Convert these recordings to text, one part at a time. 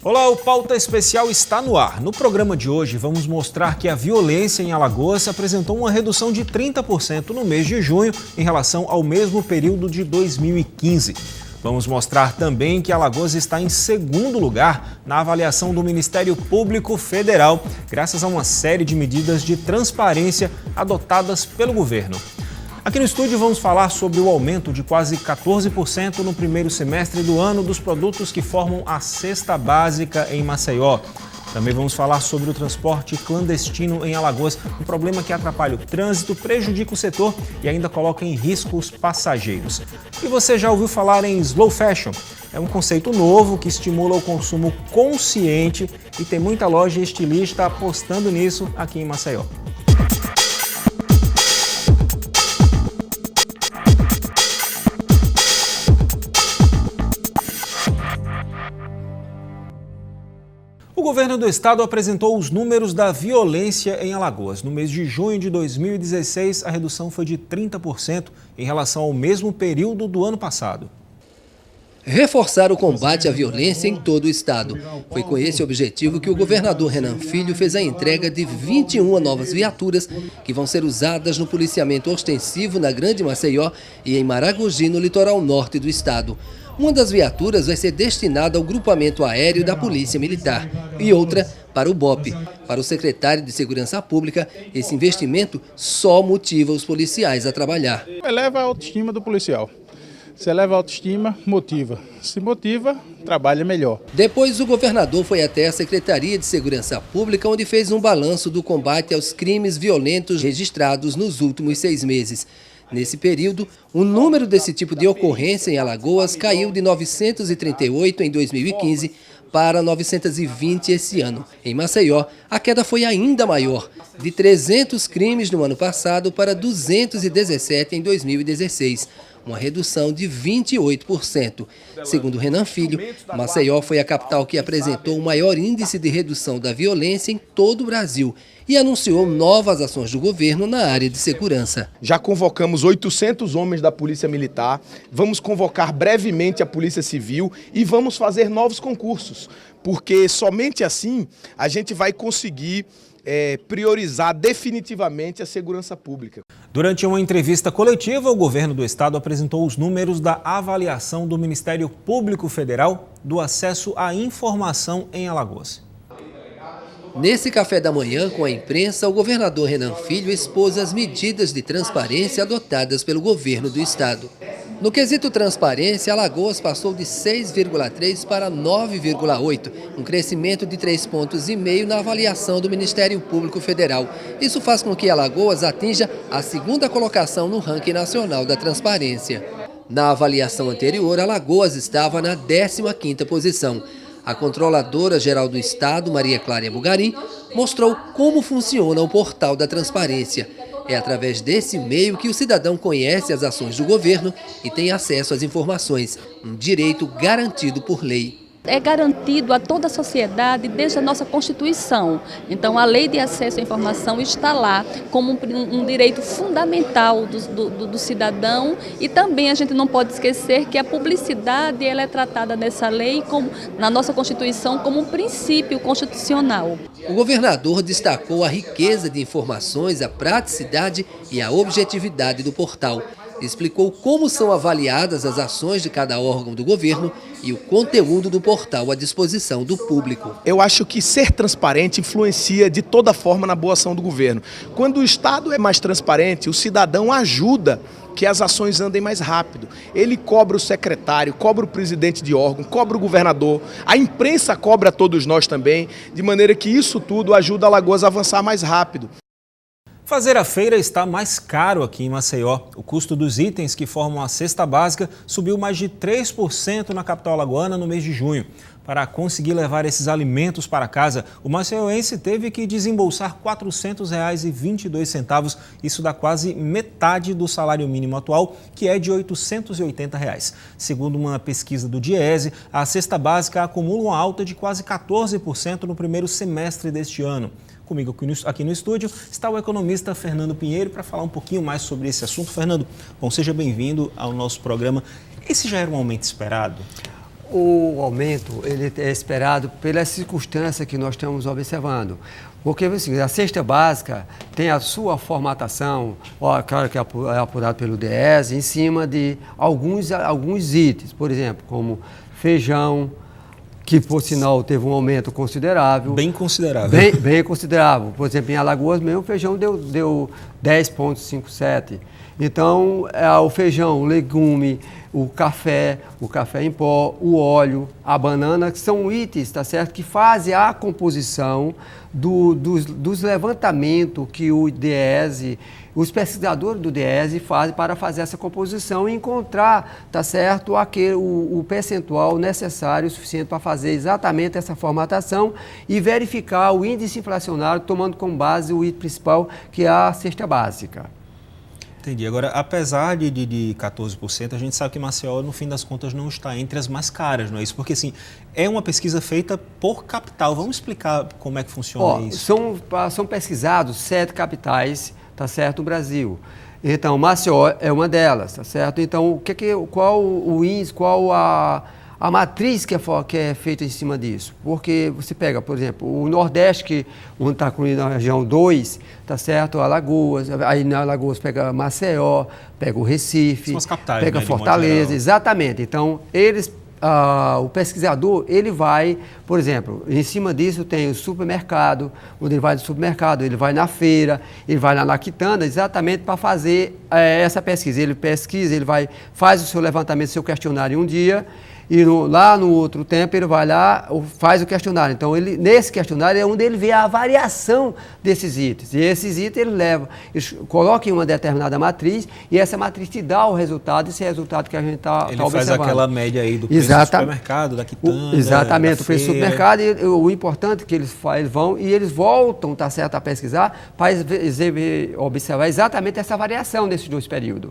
Olá, o Pauta Especial está no ar. No programa de hoje, vamos mostrar que a violência em Alagoas apresentou uma redução de 30% no mês de junho em relação ao mesmo período de 2015. Vamos mostrar também que Alagoas está em segundo lugar na avaliação do Ministério Público Federal, graças a uma série de medidas de transparência adotadas pelo governo. Aqui no estúdio vamos falar sobre o aumento de quase 14% no primeiro semestre do ano dos produtos que formam a cesta básica em Maceió. Também vamos falar sobre o transporte clandestino em Alagoas, um problema que atrapalha o trânsito, prejudica o setor e ainda coloca em risco os passageiros. E você já ouviu falar em slow fashion? É um conceito novo que estimula o consumo consciente e tem muita loja e estilista apostando nisso aqui em Maceió. O governo do estado apresentou os números da violência em Alagoas. No mês de junho de 2016, a redução foi de 30% em relação ao mesmo período do ano passado. Reforçar o combate à violência em todo o estado. Foi com esse objetivo que o governador Renan Filho fez a entrega de 21 novas viaturas que vão ser usadas no policiamento ostensivo na Grande Maceió e em Maragogi, no litoral norte do estado. Uma das viaturas vai ser destinada ao grupamento aéreo da Polícia Militar e outra para o BOPE. Para o secretário de Segurança Pública, esse investimento só motiva os policiais a trabalhar. Eleva a autoestima do policial. Se eleva a autoestima, motiva. Se motiva, trabalha melhor. Depois, o governador foi até a Secretaria de Segurança Pública, onde fez um balanço do combate aos crimes violentos registrados nos últimos 6 meses. Nesse período, o número desse tipo de ocorrência em Alagoas caiu de 938 em 2015 para 920 esse ano. Em Maceió, a queda foi ainda maior, de 300 crimes no ano passado para 217 em 2016. Uma redução de 28%. Segundo Renan Filho, Maceió foi a capital que apresentou o maior índice de redução da violência em todo o Brasil e anunciou novas ações do governo na área de segurança. Já convocamos 800 homens da Polícia Militar, vamos convocar brevemente a Polícia Civil e vamos fazer novos concursos, porque somente assim a gente vai conseguir priorizar definitivamente a segurança pública. Durante uma entrevista coletiva, o governo do estado apresentou os números da avaliação do Ministério Público Federal do acesso à informação em Alagoas. Nesse café da manhã com a imprensa, o governador Renan Filho expôs as medidas de transparência adotadas pelo governo do estado. No quesito transparência, Alagoas passou de 6,3 para 9,8, um crescimento de 3,5 pontos na avaliação do Ministério Público Federal. Isso faz com que Alagoas atinja a 2ª colocação no ranking nacional da transparência. Na avaliação anterior, Alagoas estava na 15ª posição. A Controladora-Geral do Estado, Maria Clara Bugarim, mostrou como funciona o portal da transparência. É através desse meio que o cidadão conhece as ações do governo e tem acesso às informações, um direito garantido por lei. É garantido a toda a sociedade desde a nossa Constituição. Então, a lei de acesso à informação está lá como um direito fundamental do cidadão e também a gente não pode esquecer que a publicidade ela é tratada nessa lei, na nossa Constituição, como um princípio constitucional. O governador destacou a riqueza de informações, a praticidade e a objetividade do portal. Explicou como são avaliadas as ações de cada órgão do governo e o conteúdo do portal à disposição do público. Eu acho que ser transparente influencia de toda forma na boa ação do governo. Quando o Estado é mais transparente, o cidadão ajuda que as ações andem mais rápido. Ele cobra o secretário, cobra o presidente de órgão, cobra o governador, a imprensa cobra todos nós também, de maneira que isso tudo ajuda a Alagoas a avançar mais rápido. Fazer a feira está mais caro aqui em Maceió. O custo dos itens que formam a cesta básica subiu mais de 3% na capital alagoana no mês de junho. Para conseguir levar esses alimentos para casa, o maceioense teve que desembolsar R$ 400,22. Isso dá quase metade do salário mínimo atual, que é de R$ 880. Segundo uma pesquisa do Diese, a cesta básica acumula uma alta de quase 14% no primeiro semestre deste ano. Comigo aqui no estúdio está o economista Fernando Pinheiro para falar um pouquinho mais sobre esse assunto. Fernando, bom, seja bem-vindo ao nosso programa. Esse já era um aumento esperado? O aumento ele é esperado pela circunstância que nós estamos observando. Porque assim, a cesta básica tem a sua formatação, claro que é apurado pelo DIEESE, em cima de alguns itens, por exemplo, como feijão, que por sinal teve um aumento considerável. Bem considerável. Bem considerável. Por exemplo, em Alagoas mesmo o feijão deu 10,57. Então, o feijão, o legume, o café em pó, o óleo, a banana, que são itens, tá certo, que fazem a composição dos levantamentos que o DIEESE, os pesquisadores do DIEESE fazem para fazer essa composição e encontrar, tá certo, o percentual necessário, suficiente para fazer exatamente essa formatação e verificar o índice inflacionário, tomando como base o item principal, que é a cesta básica. Entendi. Agora, apesar de 14%, a gente sabe que Maceió, no fim das contas, não está entre as mais caras, não é isso? Porque, assim, é uma pesquisa feita por capital. Vamos explicar como é que funciona isso? São pesquisados 7 capitais, tá certo, no Brasil. Então, Maceió é uma delas, tá certo? Então, qual o índice, qual a matriz que é feita em cima disso? Porque você pega, por exemplo, o Nordeste, onde está incluído na região 2, tá certo? Alagoas, aí na Alagoas pega Maceió, pega o Recife, são as capitais, pega né, Fortaleza, exatamente. Então, o pesquisador, ele vai, por exemplo, em cima disso tem o supermercado, onde ele vai no supermercado, ele vai na feira, ele vai lá na quitanda, exatamente para fazer essa pesquisa. Ele pesquisa, faz o seu levantamento, seu questionário em um dia, e lá no outro tempo ele vai lá, faz o questionário. Então, nesse questionário é onde ele vê a variação desses itens. E esses itens ele coloca em uma determinada matriz e essa matriz te dá o resultado, esse resultado que a gente está observando. Ele faz aquela média aí do preço do supermercado, da quitanda, exatamente, o preço do supermercado. E o importante é que eles vão e eles voltam, tá certo, a pesquisar para observar exatamente essa variação desses dois períodos.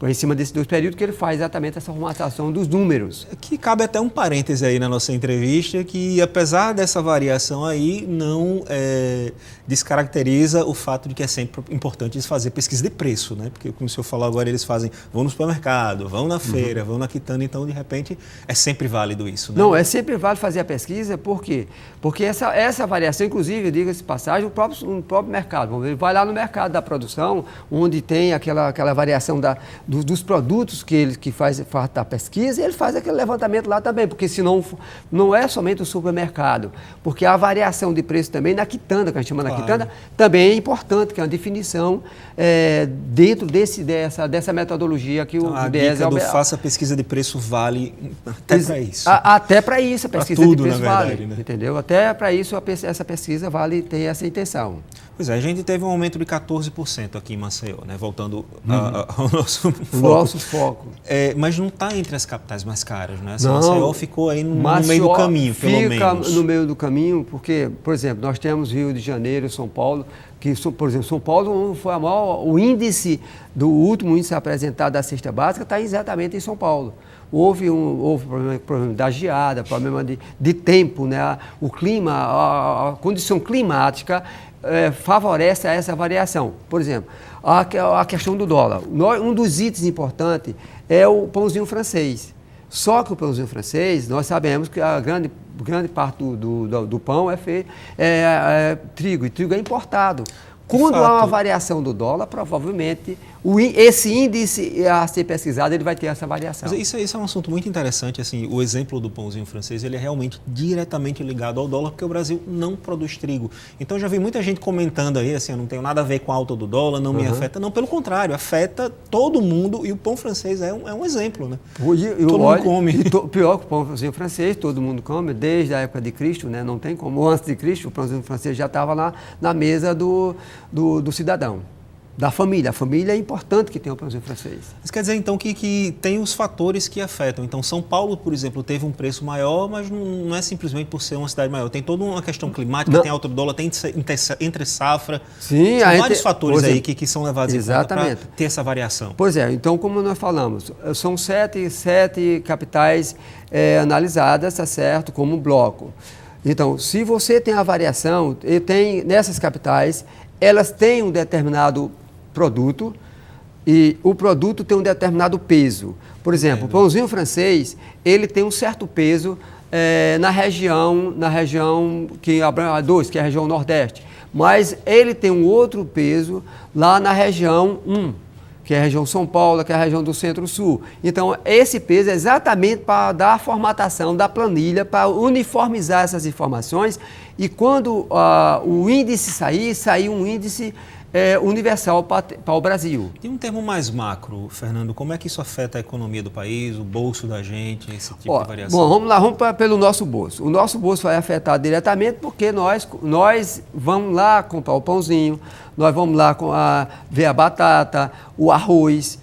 Em cima desses dois períodos que ele faz exatamente essa formatação dos números. Que cabe até um parêntese aí na nossa entrevista, que apesar dessa variação aí, não descaracteriza o fato de que é sempre importante eles fazer pesquisa de preço, né? Porque, como o senhor falou agora, eles vão no supermercado, vão na feira, vão na quitanda, então, de repente, é sempre válido isso, né? Não, é sempre válido fazer a pesquisa, por quê? Porque essa variação, inclusive, diga-se de passagem, o próprio mercado. Ele vai lá no mercado da produção, onde tem aquela variação dos produtos que ele faz a pesquisa, e ele faz aquele levantamento lá também, porque senão não é somente o supermercado, porque a variação de preço também na quitanda, que a gente chama na quitanda, também é importante, que é uma definição dentro dessa metodologia que o DIEESE... faça pesquisa de preço vale até para isso. Até para isso a pesquisa tudo, de preço na verdade, vale, né? Entendeu? Até para isso essa pesquisa vale ter essa intenção. Pois é, a gente teve um aumento de 14% aqui em Maceió, né? Voltando ao nosso foco. Nosso foco. Mas não está entre as capitais mais caras, né? Não, Maceió ficou aí no meio do caminho, pelo menos. Fica no meio do caminho, porque, por exemplo, nós temos Rio de Janeiro, São Paulo, que, por exemplo, São Paulo foi o índice do último índice apresentado da cesta básica está exatamente em São Paulo. Houve problema da geada, problema de tempo, né? O clima, a condição climática favorece a essa variação. Por exemplo, a questão do dólar. Um dos itens importantes é o pãozinho francês. Só que o pãozinho francês, nós sabemos que a grande parte do pão é feito trigo, e trigo é importado. Quando há uma variação do dólar, provavelmente esse índice a ser pesquisado, ele vai ter essa variação. Mas isso é um assunto muito interessante, assim, o exemplo do pãozinho francês, ele é realmente diretamente ligado ao dólar, porque o Brasil não produz trigo. Então, já vi muita gente comentando aí, assim, eu não tenho nada a ver com a alta do dólar, não me afeta. Não, pelo contrário, afeta todo mundo, e o pão francês é um exemplo, né? Todo mundo come. Pior que o pãozinho francês, todo mundo come, desde a época de Cristo, né? Não tem como. Antes de Cristo, o pãozinho francês já estava lá na mesa do cidadão. Da família. A família é importante que tenha o pãozinho francês. Isso quer dizer, então, que tem os fatores que afetam. Então, São Paulo, por exemplo, teve um preço maior, mas não é simplesmente por ser uma cidade maior. Tem toda uma questão climática, tem alta do dólar, tem entre safra. Sim, são vários fatores aí que são levados em conta para ter essa variação. Pois é. Então, como nós falamos, são sete capitais analisadas, tá certo, como bloco. Então, se você tem a variação, nessas capitais, elas têm um determinado produto, e o produto tem um determinado peso. Por exemplo, o pãozinho francês, ele tem um certo peso na região que abrange 2, que é a região Nordeste. Mas ele tem um outro peso lá na região 1, que é a região São Paulo, que é a região do Centro-Sul. Então, esse peso é exatamente para dar a formatação da planilha, para uniformizar essas informações, e quando o índice sair um índice universal para o Brasil. Tem um termo mais macro, Fernando, como é que isso afeta a economia do país, o bolso da gente, esse tipo de variação? Bom, vamos pelo nosso bolso. O nosso bolso vai afetar diretamente porque nós vamos lá comprar o pãozinho, nós vamos lá ver a batata, o arroz,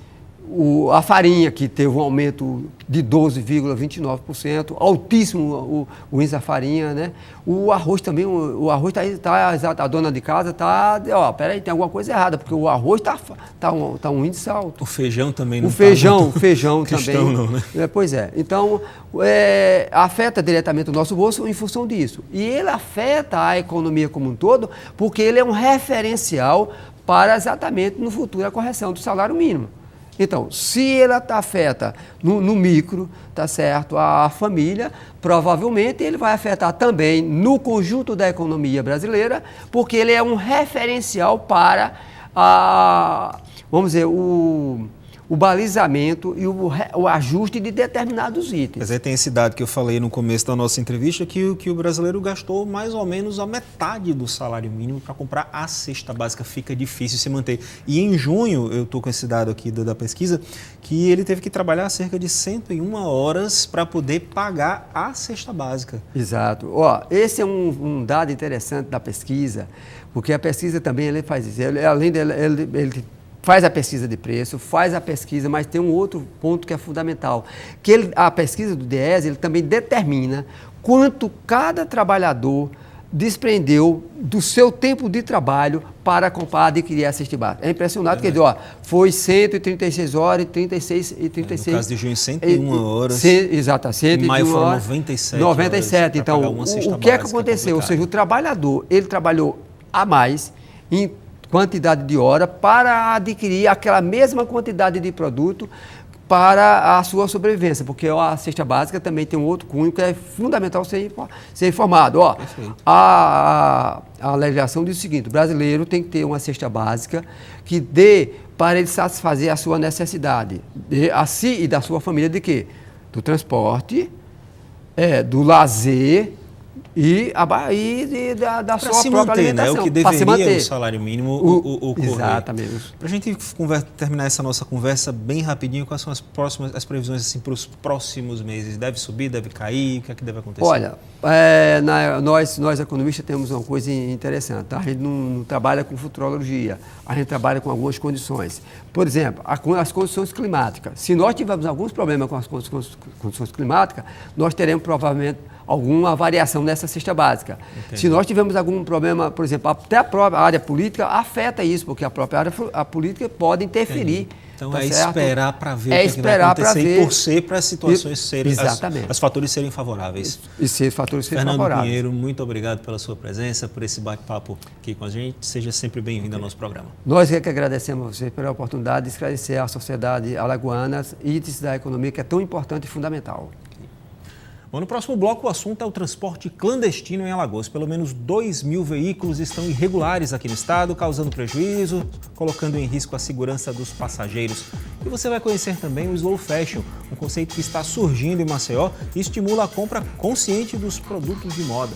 a farinha, que teve um aumento de 12,29%, altíssimo o índice da farinha, né? O arroz também, a dona de casa peraí, tem alguma coisa errada, porque o arroz tá um índice alto. O feijão também não O feijão também. Não, né? Pois é. Então, afeta diretamente o nosso bolso em função disso. E ele afeta a economia como um todo, porque ele é um referencial para exatamente no futuro a correção do salário mínimo. Então, se ele afeta no micro, tá certo, a família, provavelmente ele vai afetar também no conjunto da economia brasileira, porque ele é um referencial para, vamos dizer, o balizamento e o ajuste de determinados itens. Mas aí tem esse dado que eu falei no começo da nossa entrevista, que o brasileiro gastou mais ou menos a metade do salário mínimo para comprar a cesta básica. Fica difícil se manter. E em junho, eu estou com esse dado aqui da pesquisa, que ele teve que trabalhar cerca de 101 horas para poder pagar a cesta básica. Exato. Esse é um dado interessante da pesquisa, porque a pesquisa também ele faz isso. Além dele, ele faz a pesquisa de preço, mas tem um outro ponto que é fundamental, que a pesquisa do DIEESE, ele também determina quanto cada trabalhador desprendeu do seu tempo de trabalho para adquirir a cesta básica. É impressionante, quer dizer, foi 136 horas e 36... No caso de junho, 101 horas. Exato, 101 em maio foram horas. 97 Então, o que é que aconteceu? Ou seja, o trabalhador, ele trabalhou a mais em quantidade de hora para adquirir aquela mesma quantidade de produto para a sua sobrevivência, porque a cesta básica também tem um outro cunho que é fundamental ser informado. A legislação diz o seguinte: o brasileiro tem que ter uma cesta básica que dê para ele satisfazer a sua necessidade, a si e da sua família, de quê? Do transporte, do lazer e da sua se própria manter, alimentação. Né? O que deveria o salário mínimo ocorrer. Exatamente. Para a gente terminar essa nossa conversa bem rapidinho, quais são as previsões assim, para os próximos meses? Deve subir, deve cair? O que é que deve acontecer? Olha, nós economistas temos uma coisa interessante. A gente não trabalha com futurologia, a gente trabalha com algumas condições. Por exemplo, as condições climáticas. Se nós tivermos alguns problemas com as condições climáticas, nós teremos provavelmente alguma variação nessa cesta básica. Entendi. Se nós tivermos algum problema, por exemplo, até a própria área política afeta isso, porque a própria área política pode interferir. Entendi. Então tá esperar para ver o que vai acontecer e torcer para as situações serem, os fatores serem favoráveis. E se os fatores serem Fernando favoráveis. Pinheiro, muito obrigado pela sua presença, por esse bate-papo aqui com a gente. Seja sempre bem-vindo ao nosso programa. Nós é que agradecemos a você pela oportunidade de esclarecer à sociedade alagoana itens da economia que é tão importante e fundamental. Bom, no próximo bloco o assunto é o transporte clandestino em Alagoas. Pelo menos 2.000 veículos estão irregulares aqui no estado, causando prejuízo, colocando em risco a segurança dos passageiros. E você vai conhecer também o Slow Fashion, um conceito que está surgindo em Maceió e estimula a compra consciente dos produtos de moda.